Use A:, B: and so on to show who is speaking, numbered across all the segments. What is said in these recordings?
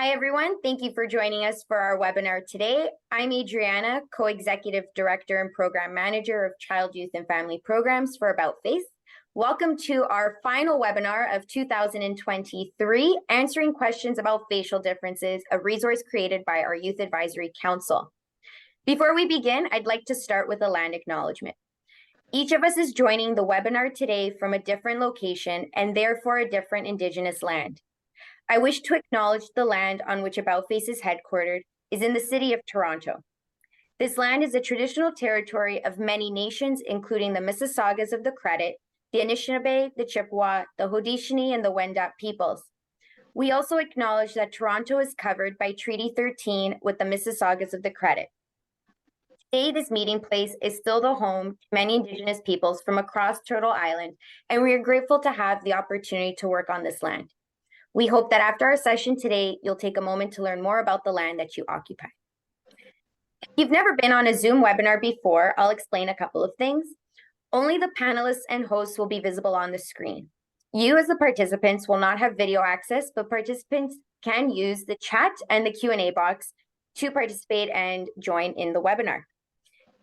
A: Hi, everyone. Thank you for joining us for our webinar today. I'm Adriana, Co-Executive Director and Program Manager of Child, Youth, and Family Programs for About Face. Welcome to our final webinar of 2023, Answering Questions About Facial Differences, a resource created by our Youth Advisory Council. Before we begin, I'd like to start with a land acknowledgement. Each of us is joining the webinar today from a different location and therefore a different Indigenous land. I wish to acknowledge the land on which About Face is headquartered is in the city of Toronto. This land is a traditional territory of many nations, including the Mississaugas of the Credit, the Anishinaabe, the Chippewa, the Haudenosaunee, and the Wendat peoples. We also acknowledge that Toronto is covered by Treaty 13 with the Mississaugas of the Credit. Today, this meeting place is still the home to many Indigenous peoples from across Turtle Island, and we are grateful to have the opportunity to work on this land. We hope that after our session today, you'll take a moment to learn more about the land that you occupy. If you've never been on a Zoom webinar before, I'll explain a couple of things. Only the panelists and hosts will be visible on the screen. You as the participants will not have video access, but participants can use the chat and the Q&A box to participate and join in the webinar.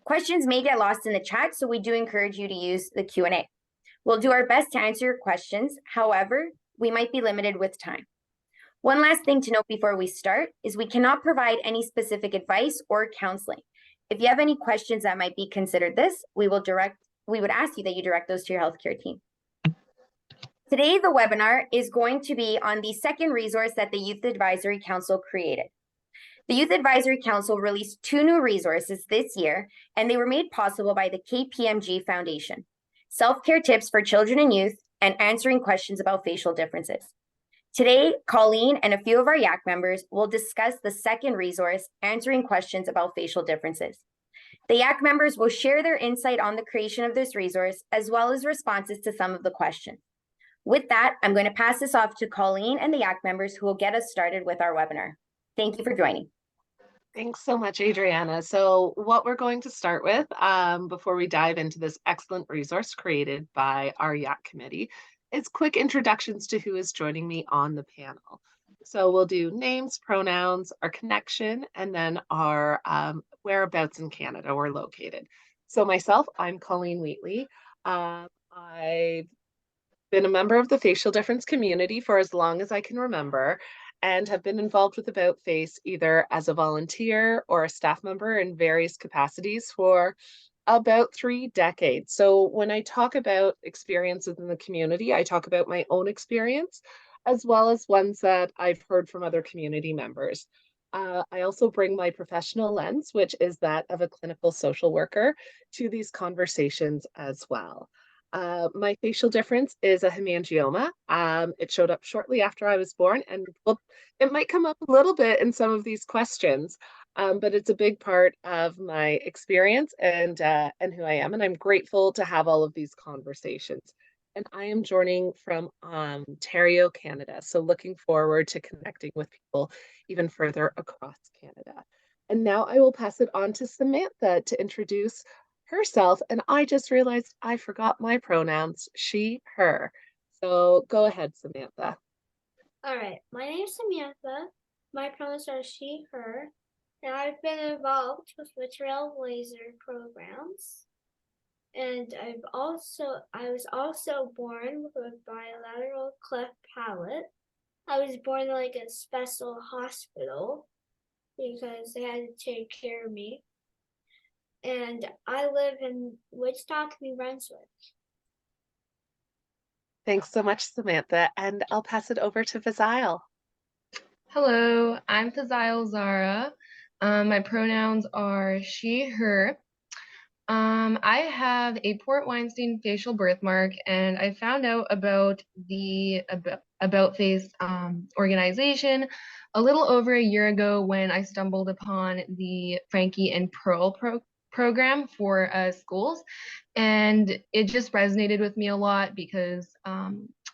A: Questions may get lost in the chat, so we do encourage you to use the Q&A. We'll do our best to answer your questions. However, we might be limited with time. One last thing to note before we start is we cannot provide any specific advice or counseling. If you have any questions that might be considered this, we would ask you that you direct those to your healthcare team. Today, the webinar is going to be on the second resource that the Youth Advisory Council created. The Youth Advisory Council released 2 new resources this year, and they were made possible by the KPMG Foundation: Self-Care Tips for Children and Youth and Answering Questions About Facial Differences. Today, Colleen and a few of our YAC members will discuss the second resource, Answering Questions About Facial Differences. The YAC members will share their insight on the creation of this resource, as well as responses to some of the questions. With that, I'm going to pass this off to Colleen and the YAC members who will get us started with our webinar. Thank you for joining.
B: Thanks so much, Adriana. So what we're going to start with before we dive into this excellent resource created by our YAC committee is quick introductions to who is joining me on the panel. So we'll do names, pronouns, our connection, and then our whereabouts in Canada we're located. So myself, I'm Colleen Wheatley. I've been a member of the facial difference community for as long as I can remember, and have been involved with About Face either as a volunteer or a staff member in various capacities for about 3 decades. So when I talk about experiences in the community, I talk about my own experience, as well as ones that I've heard from other community members. I also bring my professional lens, which is that of a clinical social worker, to these conversations as well. My facial difference is a hemangioma. It showed up shortly after I was born, and it might come up a little bit in some of these questions, but it's a big part of my experience and who I am, and I'm grateful to have all of these conversations. And I am joining from Ontario, Canada, so looking forward to connecting with people even further across Canada. And now I will pass it on to Samantha to introduce herself, and I just realized I forgot my pronouns, she, her. So go ahead, Samantha.
C: All right, my name is Samantha. My pronouns are she, her, and I've been involved with the Trailblazer programs. And I was also born with a bilateral cleft palate. I was born in like a special hospital because they had to take care of me. And I live in Wichita, New Brunswick.
B: Thanks so much, Samantha. And I'll pass it over to Fazail.
D: Hello, I'm Fazail Zara. My pronouns are she, her. I have a Port Weinstein facial birthmark, and I found out about the About Face organization a little over a year ago when I stumbled upon the Frankie and Pearl program for schools, and it just resonated with me a lot because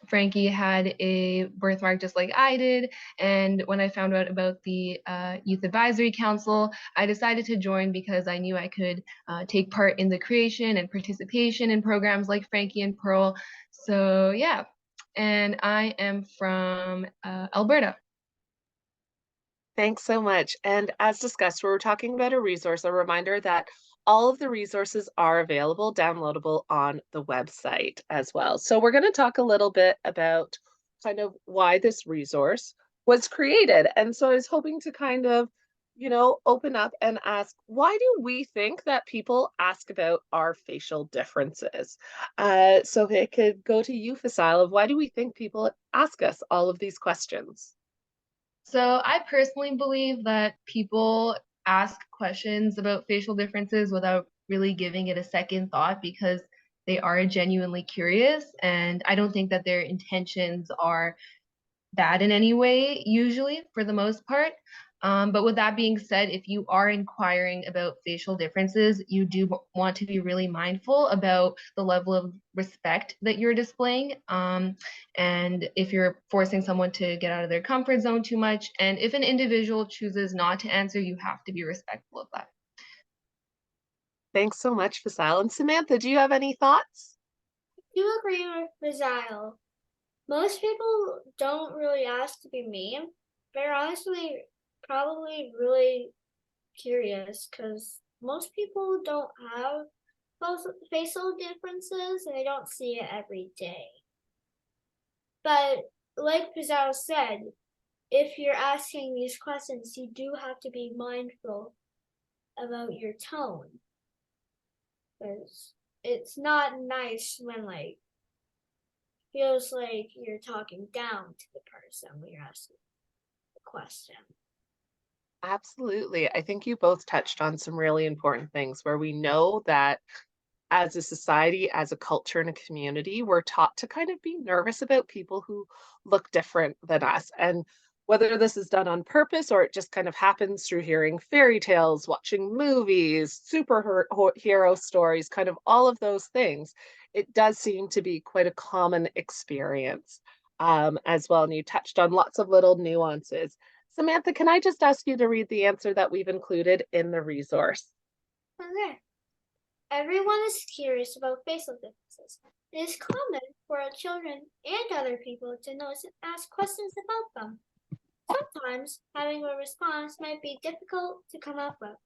D: Frankie had a birthmark just like I did, and when I found out about the Youth Advisory Council, I decided to join because I knew I could take part in the creation and participation in programs like Frankie and Pearl. So yeah, and I am from Alberta.
B: Thanks so much. And as discussed, we're talking about a resource, a reminder that all of the resources are available, downloadable on the website as well. So we're going to talk a little bit about kind of why this resource was created. And so I was hoping to kind of, open up and ask, why do we think that people ask about our facial differences? So if it could go to you, Facile, of why do we think people ask us all of these questions?
D: So I personally believe that people ask questions about facial differences without really giving it a second thought because they are genuinely curious, and I don't think that their intentions are bad in any way, usually, for the most part. But with that being said, if you are inquiring about facial differences, you do want to be really mindful about the level of respect that you're displaying. And if you're forcing someone to get out of their comfort zone too much, and if an individual chooses not to answer, you have to be respectful of that.
B: Thanks so much, Fasal. And Samantha, do you have any thoughts?
C: I do agree with Rizal. Most people don't really ask to be mean. They're honestly probably really curious because most people don't have facial differences and they don't see it every day. But like Rizal said, if you're asking these questions, you do have to be mindful about your tone. Because it's not nice when feels like you're talking down to the person when you're asking the question.
B: Absolutely. I think you both touched on some really important things where we know that as a society, as a culture and a community, we're taught to kind of be nervous about people who look different than us. And whether this is done on purpose or it just kind of happens through hearing fairy tales, watching movies, superhero stories, kind of all of those things, it does seem to be quite a common experience as well. And you touched on lots of little nuances. Samantha, can I just ask you to read the answer that we've included in the resource?
C: Okay. Everyone is curious about facial differences. It is common for children and other people to notice and ask questions about them. Sometimes having a response might be difficult to come up with.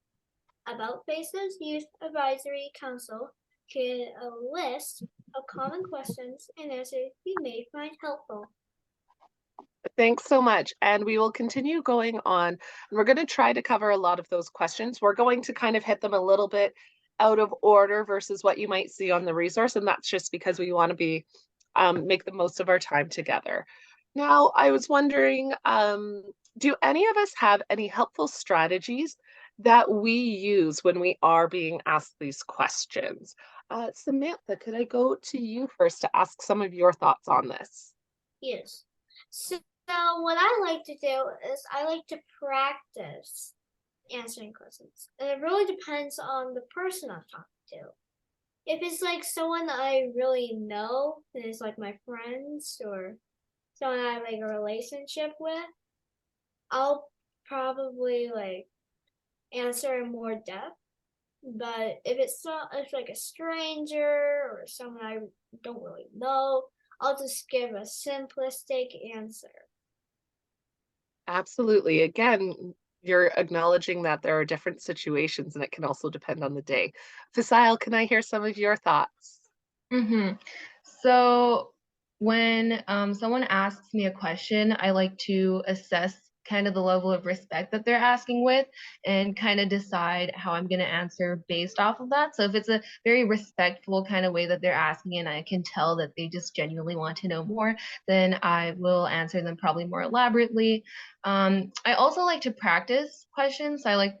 C: About Faces Youth Advisory Council created a list of common questions and answers you may find helpful.
B: Thanks so much. And we will continue going on. And we're going to try to cover a lot of those questions. We're going to kind of hit them a little bit out of order versus what you might see on the resource. And that's just because we want to be make the most of our time together. Now, I was wondering, do any of us have any helpful strategies that we use when we are being asked these questions? Samantha, could I go to you first to ask some of your thoughts on this?
C: Yes. So what I like to do is I like to practice answering questions. And it really depends on the person I'm talking to. If it's like someone I really know, and it's like my friends or someone I have like a relationship with, I'll probably answer in more depth. But if it's like a stranger or someone I don't really know, I'll just give a simplistic answer.
B: Absolutely. Again, you're acknowledging that there are different situations and it can also depend on the day. Fasile, can I hear some of your thoughts?
D: Mm-hmm. So when someone asks me a question, I like to assess kind of the level of respect that they're asking with and kind of decide how I'm going to answer based off of that. So if it's a very respectful kind of way that they're asking and I can tell that they just genuinely want to know more, then I will answer them probably more elaborately. I also like to practice questions. I like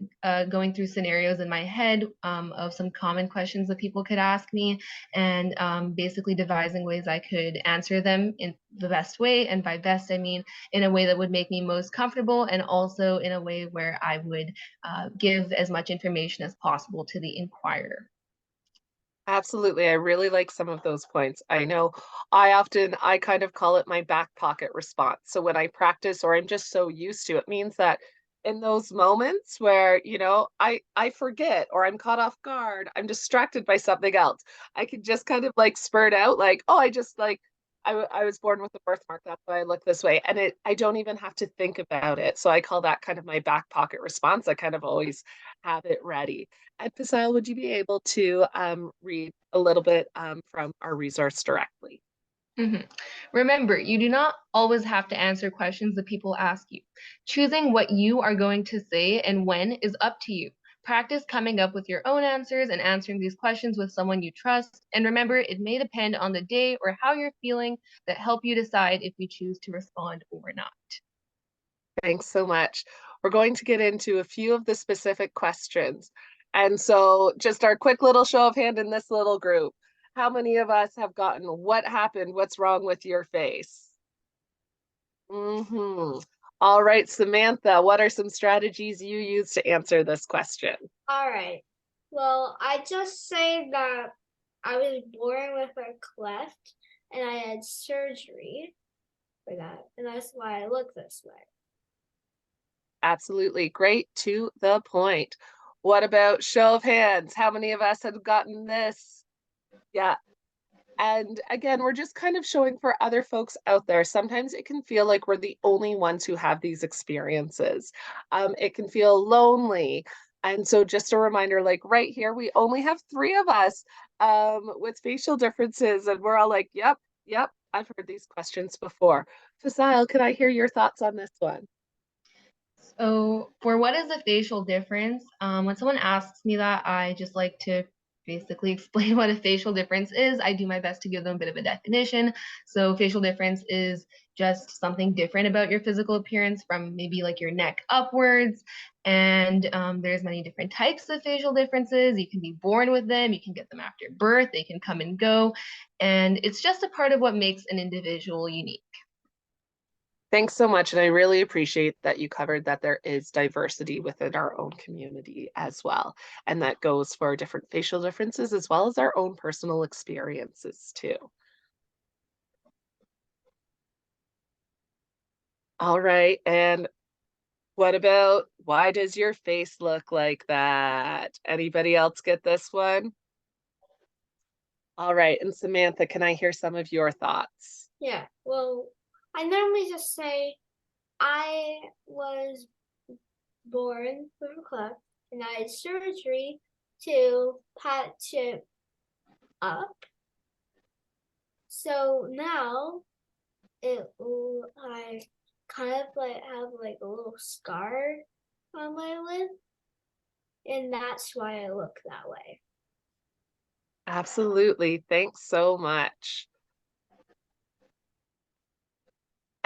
D: going through scenarios in my head of some common questions that people could ask me and basically devising ways I could answer them in the best way. And by best, I mean in a way that would make me most comfortable and also in a way where I would give as much information as possible to the inquirer.
B: Absolutely. I really like some of those points. I know I kind of call it my back pocket response. So when I practice or I'm just so used to it, means that in those moments where, I forget or I'm caught off guard, I'm distracted by something else. I can just kind of like spurt out like, oh, I just like I was born with a birthmark. That's why I look this way. And I don't even have to think about it. So I call that kind of my back pocket response. I kind of always have it ready. And Pascal, would you be able to read a little bit from our resource directly?
D: Mhm. Remember, you do not always have to answer questions that people ask you. Choosing what you are going to say and when is up to you. Practice coming up with your own answers and answering these questions with someone you trust. And remember, it may depend on the day or how you're feeling that help you decide if you choose to respond or not.
B: Thanks so much. We're going to get into a few of the specific questions. And so just our quick little show of hand in this little group. How many of us have gotten what happened? What's wrong with your face? All right, Samantha, what are some strategies you use to answer this question?
C: All right. Well, I just say that I was born with a cleft and I had surgery for that. And that's why I look this way.
B: Absolutely. Great, to the point. What about show of hands? How many of us have gotten this? Yeah. And again, we're just kind of showing for other folks out there. Sometimes it can feel like we're the only ones who have these experiences. It can feel lonely. And so just a reminder, like right here, we only have 3 of us with facial differences. And we're all like, yep, yep, I've heard these questions before. Fasil, can I hear your thoughts on this one?
D: So, for what is the facial difference? When someone asks me that, I just like to basically explain what a facial difference is. I do my best to give them a bit of a definition. So, facial difference is just something different about your physical appearance from maybe like your neck upwards. And there's many different types of facial differences. You can be born with them, you can get them after birth, they can come and go. And it's just a part of what makes an individual unique.
B: Thanks so much. And I really appreciate that you covered that there is diversity within our own community as well. And that goes for different facial differences as well as our own personal experiences too. All right. And what about why does your face look like that? Anybody else get this one? All right. And Samantha, can I hear some of your thoughts?
C: Yeah. Well, I normally just say I was born with a cleft and I had surgery to patch it up. So now I kind of like have like a little scar on my lip, and that's why I look that way.
B: Absolutely. Thanks so much.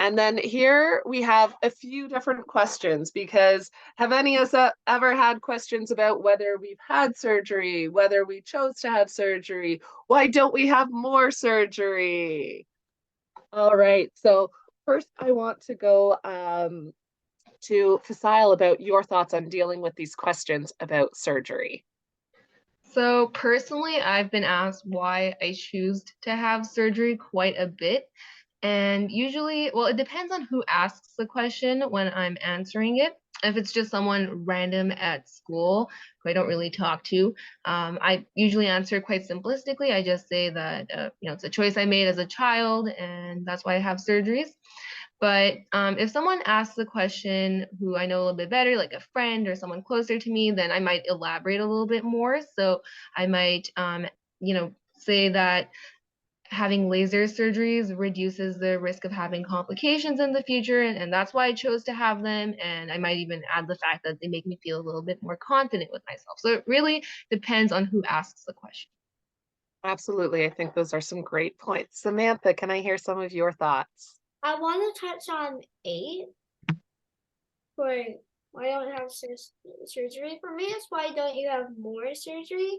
B: And then here we have a few different questions because have any of us ever had questions about whether we've had surgery, whether we chose to have surgery? Why don't we have more surgery? All right. So first I want to go to Fasil about your thoughts on dealing with these questions about surgery.
D: So personally, I've been asked why I choose to have surgery quite a bit. And usually, well, it depends on who asks the question when I'm answering it. If it's just someone random at school who I don't really talk to, I usually answer quite simplistically. I just say that, it's a choice I made as a child, and that's why I have surgeries. But if someone asks the question who I know a little bit better, like a friend or someone closer to me, then I might elaborate a little bit more. So I might, say that having laser surgeries reduces the risk of having complications in the future, and that's why I chose to have them. And I might even add the fact that they make me feel a little bit more confident with myself. So it really depends on who asks the question.
B: Absolutely. I think those are some great points. Samantha, can I hear some of your thoughts?
C: I want to touch on 8 for why don't have surgery. For me, it's why don't you have more surgery?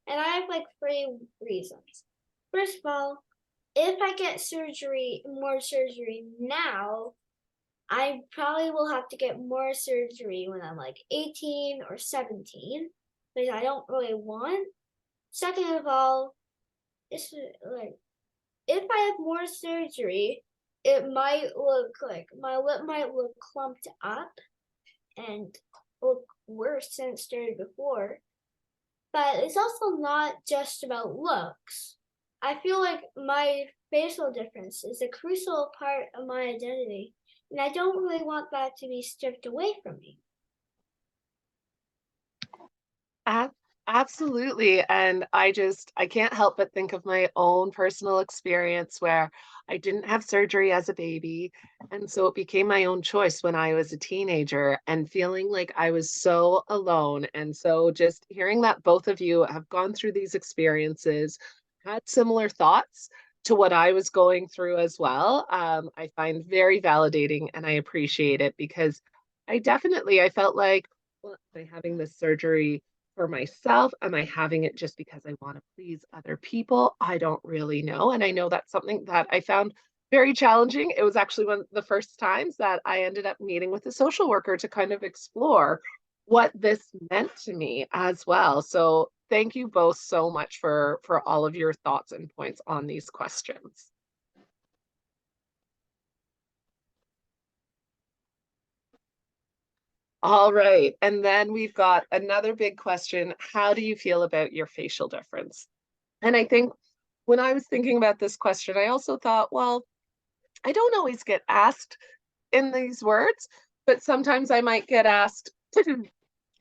C: And I have like 3 reasons. First of all, if I get more surgery now, I probably will have to get more surgery when I'm like 18 or 17, because I don't really want. Second of all, it's like if I have more surgery, it might look like my lip might look clumped up and look worse than it started before. But it's also not just about looks. I feel like my facial difference is a crucial part of my identity, and I don't really want that to be stripped away from me.
B: Ab- Absolutely. And I can't help but think of my own personal experience where I didn't have surgery as a baby. And so it became my own choice when I was a teenager and feeling like I was so alone. And so just hearing that both of you have gone through these experiences, had similar thoughts to what I was going through as well, I find very validating and I appreciate it because I felt like, well, am I having this surgery for myself? Am I having it just because I want to please other people? I don't really know. And I know that's something that I found very challenging. It was actually one of the first times that I ended up meeting with a social worker to kind of explore what this meant to me as well. So thank you both so much for all of your thoughts and points on these questions. All right. And then we've got another big question. How do you feel about your facial difference? And I think when I was thinking about this question, I also thought, well, I don't always get asked in these words, but sometimes I might get asked,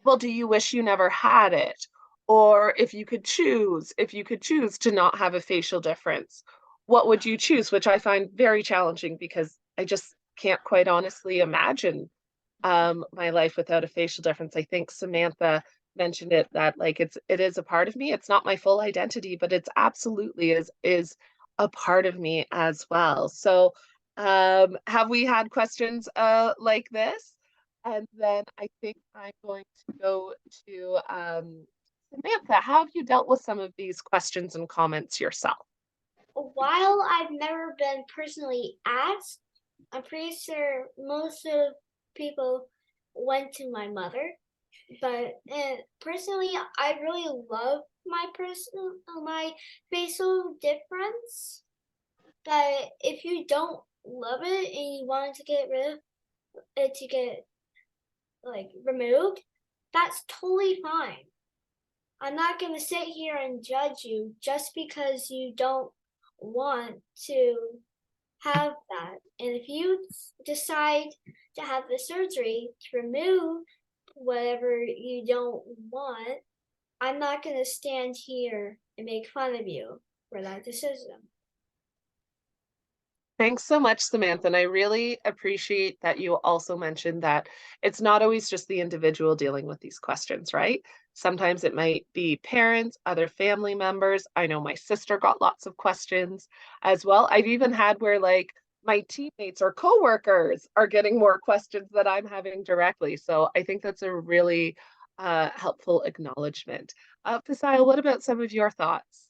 B: well, do you wish you never had it? Or if you could choose to not have a facial difference, what would you choose? Which I find very challenging because I just can't quite honestly imagine my life without a facial difference. I think Samantha mentioned it that like it is a part of me. It's not my full identity, but it's absolutely is a part of me as well. So have we had questions like this? And then I think I'm going to go to Samantha. How have you dealt with some of these questions and comments yourself?
C: While I've never been personally asked, I'm pretty sure most of people went to my mother. But personally, I really love my facial difference. But if you don't love it and you want to get rid of it to get like removed, that's totally fine. I'm not gonna sit here and judge you just because you don't want to have that. And if you decide to have the surgery to remove whatever you don't want, I'm not going to stand here and make fun of you for that decision.
B: Thanks so much, Samantha. And I really appreciate that you also mentioned that it's not always just the individual dealing with these questions, right? Sometimes it might be parents, other family members. I know my sister got lots of questions as well. I've even had where like my teammates or coworkers are getting more questions that I'm having directly. So I think that's a really helpful acknowledgement. Fasil, what about some of your thoughts?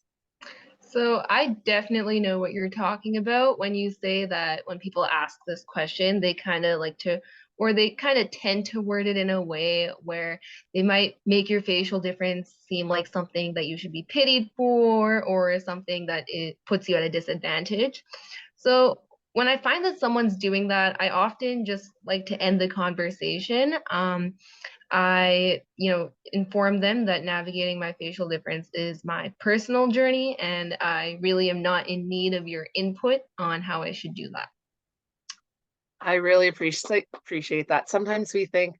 D: So I definitely know what you're talking about when you say that when people ask this question, they kind of like to, or they kind of tend to word it in a way where they might make your facial difference seem like something that you should be pitied for or something that it puts you at a disadvantage. So when I find that someone's doing that, I often just like to end the conversation. I inform them that navigating my facial difference is my personal journey, and I really am not in need of your input on how I should do that.
B: I really appreciate that. Sometimes we think,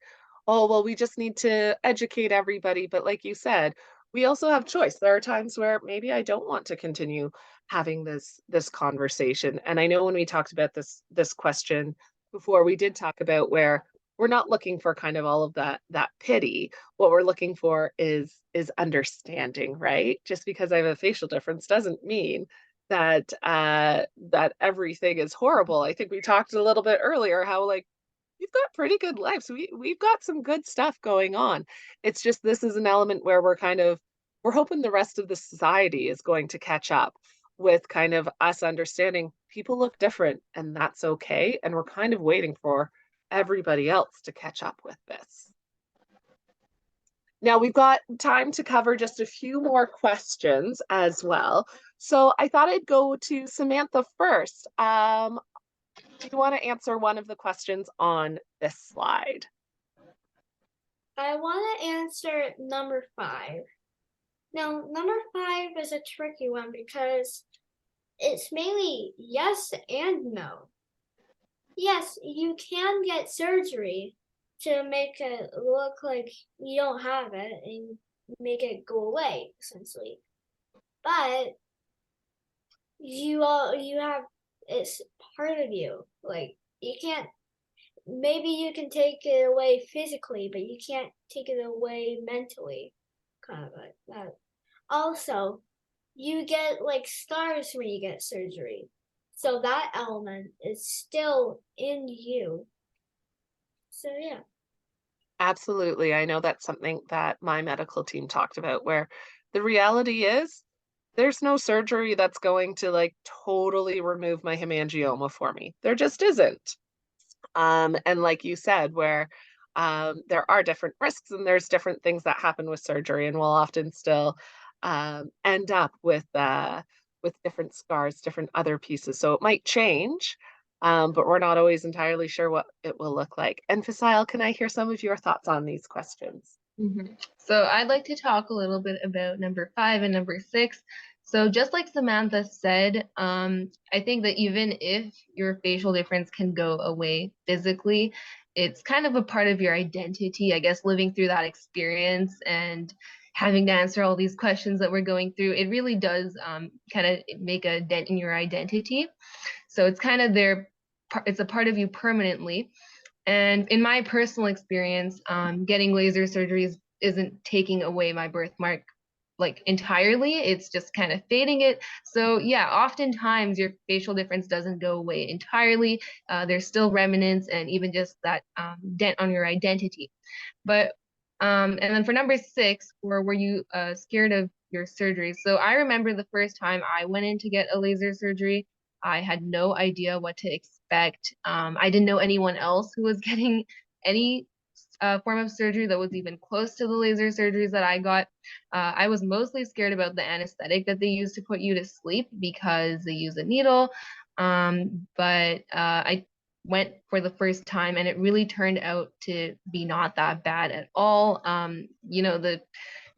B: oh, well, we just need to educate everybody. But like you said, we also have choice. There are times where maybe I don't want to continue having this conversation. And I know when we talked about this question before, we did talk about where we're not looking for kind of all of that pity. What we're looking for is understanding, right? Just because I have a facial difference doesn't mean that everything is horrible. I think we talked a little bit earlier how like we've got pretty good lives. We've got some good stuff going on. It's just this is an element where we're hoping the rest of the society is going to catch up with kind of us understanding people look different and that's okay. And we're kind of waiting for everybody else to catch up with this. Now we've got time to cover just a few more questions as well. So I thought I'd go to Samantha first. Do you want to answer one of the questions on this slide?
C: I want to answer number 5. Now, number 5 is a tricky one because it's mainly yes and no. Yes, you can get surgery to make it look like you don't have it and make it go away, essentially. But you have it's part of you. Like you can't maybe you can take it away physically, but you can't take it away mentally. Kind of like that. Also, you get like scars when you get surgery. So that element is still in you. So yeah.
B: Absolutely. I know that's something that my medical team talked about, where the reality is there's no surgery that's going to like totally remove my hemangioma for me. There just isn't. And like you said, where there are different risks and there's different things that happen with surgery, and we'll often still end up with different scars, different other pieces. So it might change, but we're not always entirely sure what it will look like. And Fasil, can I hear some of your thoughts on these questions?
D: So I'd like to talk a little bit about number 5 and number 6. So just like Samantha said, I think that even if your facial difference can go away physically, it's kind of a part of your identity, I guess, living through that experience and having to answer all these questions that we're going through. It really does kind of make a dent in your identity. So it's kind of it's a part of you permanently. And in my personal experience, getting laser surgeries isn't taking away my birthmark like entirely. It's just kind of fading it. So yeah, oftentimes your facial difference doesn't go away entirely. There's still remnants and even just that dent on your identity. But and then for number 6, were you scared of your surgery? So I remember the first time I went in to get a laser surgery, I had no idea what to expect. I didn't know anyone else who was getting any form of surgery that was even close to the laser surgeries that I got. I was mostly scared about the anesthetic that they use to put you to sleep because they use a needle. But I went for the first time and it really turned out to be not that bad at all. The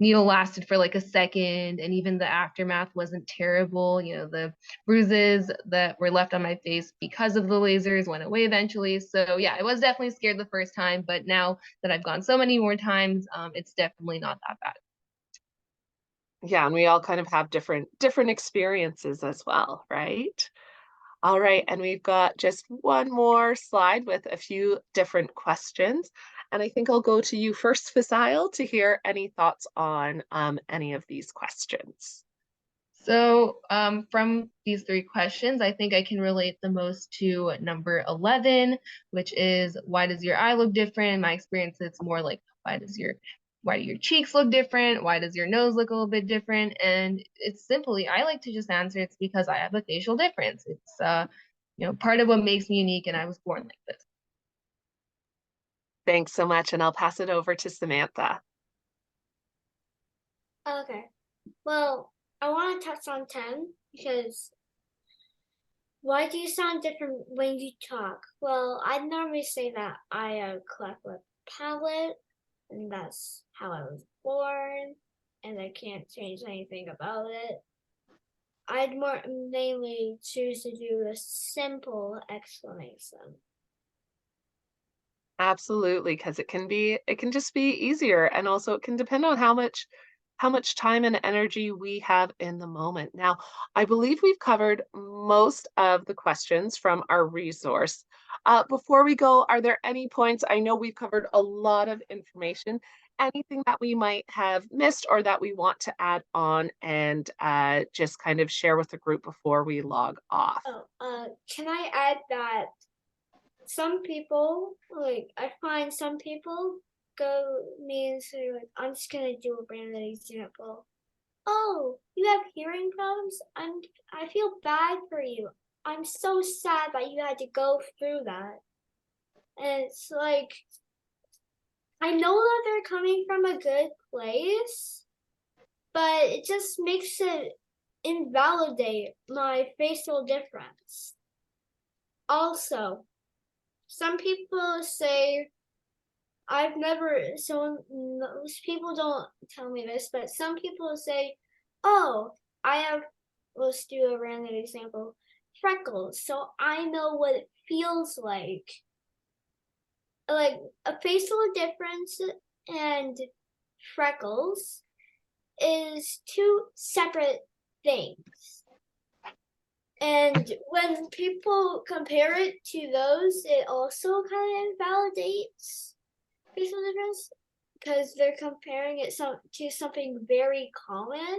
D: needle lasted for like a second and even the aftermath wasn't terrible. The bruises that were left on my face because of the lasers went away eventually. So yeah, I was definitely scared the first time, but now that I've gone so many more times, it's definitely not that bad.
B: Yeah, and we all kind of have different experiences as well, right? All right, and we've got just one more slide with a few different questions. And I think I'll go to you first, Fasil, to hear any thoughts on any of these questions.
D: So from these 3 questions, I think I can relate the most to number 11, which is why does your eye look different? In my experience, it's more like why do your cheeks look different? Why does your nose look a little bit different? And it's simply, I like to just answer it's because I have a facial difference. It's part of what makes me unique, and I was born like this.
B: Thanks so much, and I'll pass it over to Samantha.
C: Okay. Well, I want to touch on 10 because why do you sound different when you talk? Well, I'd normally say that I have cleft lip palate, and that's how I was born, and I can't change anything about it. I'd more mainly choose to do a simple explanation.
B: Absolutely, because it can just be easier, and also it can depend on how much time and energy we have in the moment. Now, I believe we've covered most of the questions from our resource. Before we go, are there any points? I know we've covered a lot of information. Anything that we might have missed or that we want to add on and just kind of share with the group before we log off?
C: Can I add that some people, like, I find some people go me and say, like, I'm just gonna do a random example. Oh, you have hearing problems? I feel bad for you. I'm so sad that you had to go through that. And it's like, I know that they're coming from a good place, but it just makes it invalidate my facial difference. Also, some people say most people don't tell me this, but some people say, oh, I have let's do a random example. Freckles. So I know what it feels like. Like a facial difference and freckles is two separate things. And when people compare it to those, it also kind of invalidates facial difference because they're comparing it to something very common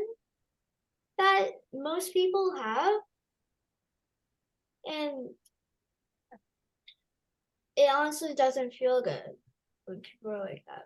C: that most people have. And it honestly doesn't feel good when people are like that.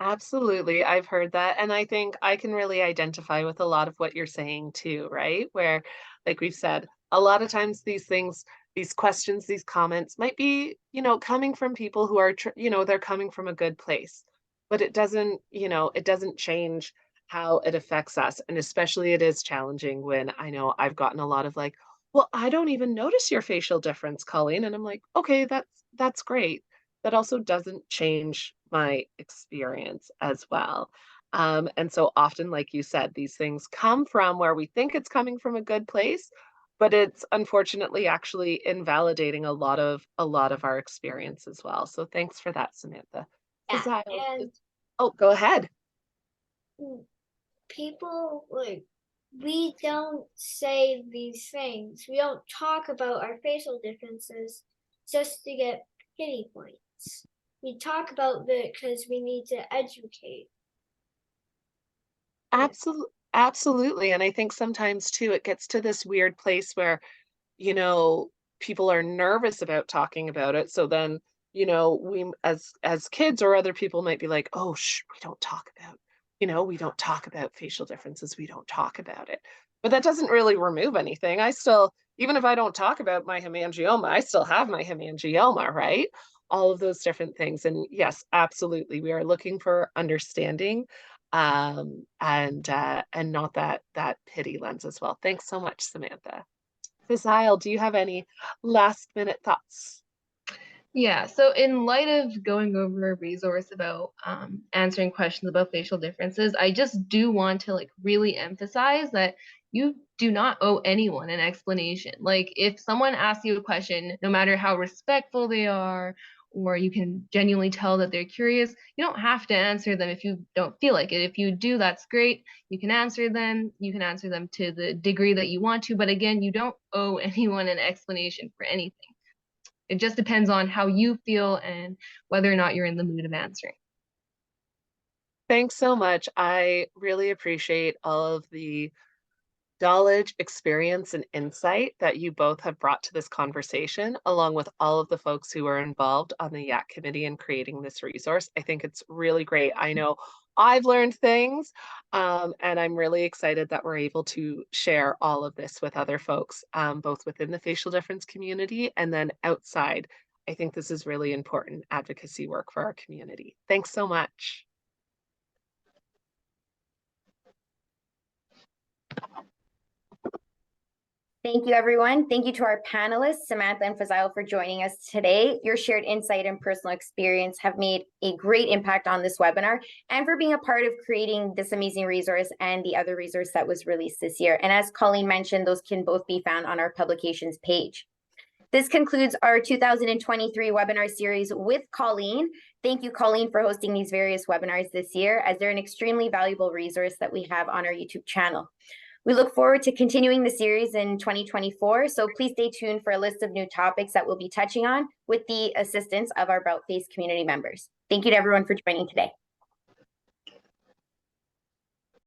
B: Absolutely. I've heard that. And I think I can really identify with a lot of what you're saying too, right? Where, like we've said, a lot of times these things, these questions, these comments might be, coming from people who are, they're coming from a good place, but it doesn't, it doesn't change how it affects us. And especially it is challenging when I know I've gotten a lot of like, well, I don't even notice your facial difference, Colleen. And I'm like, okay, that's great. That also doesn't change my experience as well. And so often, like you said, these things come from where we think it's coming from a good place, but it's unfortunately actually invalidating a lot of our experience as well. So thanks for that, Samantha.
C: Yeah,
B: Desire.
C: and
B: Oh, go ahead.
C: people like we don't say these things. We don't talk about our facial differences just to get pity points. We talk about it because we need to educate.
B: Absolutely. And I think sometimes too, it gets to this weird place where you know, people are nervous about talking about it. So then, we as kids or other people might be like, oh, we don't talk about, we don't talk about facial differences. We don't talk about it. But that doesn't really remove anything. I still, even if I don't talk about my hemangioma, I still have my hemangioma, right? All of those different things. And yes, absolutely. We are looking for understanding and not that pity lens as well. Thanks so much, Samantha. Fazile, do you have any last minute thoughts?
D: Yeah, so in light of going over a resource about answering questions about facial differences, I just do want to really emphasize that you do not owe anyone an explanation. Like if someone asks you a question, no matter how respectful they are, or you can genuinely tell that they're curious, you don't have to answer them if you don't feel like it. If you do, that's great. You can answer them. You can answer them to the degree that you want to. But again, you don't owe anyone an explanation for anything. It just depends on how you feel and whether or not you're in the mood of answering.
B: Thanks so much. I really appreciate all of the knowledge, experience, and insight that you both have brought to this conversation, along with all of the folks who were involved on the YAC committee in creating this resource. I think it's really great. I know I've learned things, and I'm really excited that we're able to share all of this with other folks, both within the facial difference community and then outside. I think this is really important advocacy work for our community. Thanks so much.
A: Thank you, everyone. Thank you to our panelists, Samantha and Fazile, for joining us today. Your shared insight and personal experience have made a great impact on this webinar and for being a part of creating this amazing resource and the other resource that was released this year. And as Colleen mentioned, those can both be found on our publications page. This concludes our 2023 webinar series with Colleen. Thank you, Colleen, for hosting these various webinars this year, as they're an extremely valuable resource that we have on our YouTube channel. We look forward to continuing the series in 2024, so please stay tuned for a list of new topics that we'll be touching on with the assistance of our About Face community members. Thank you to everyone for joining today.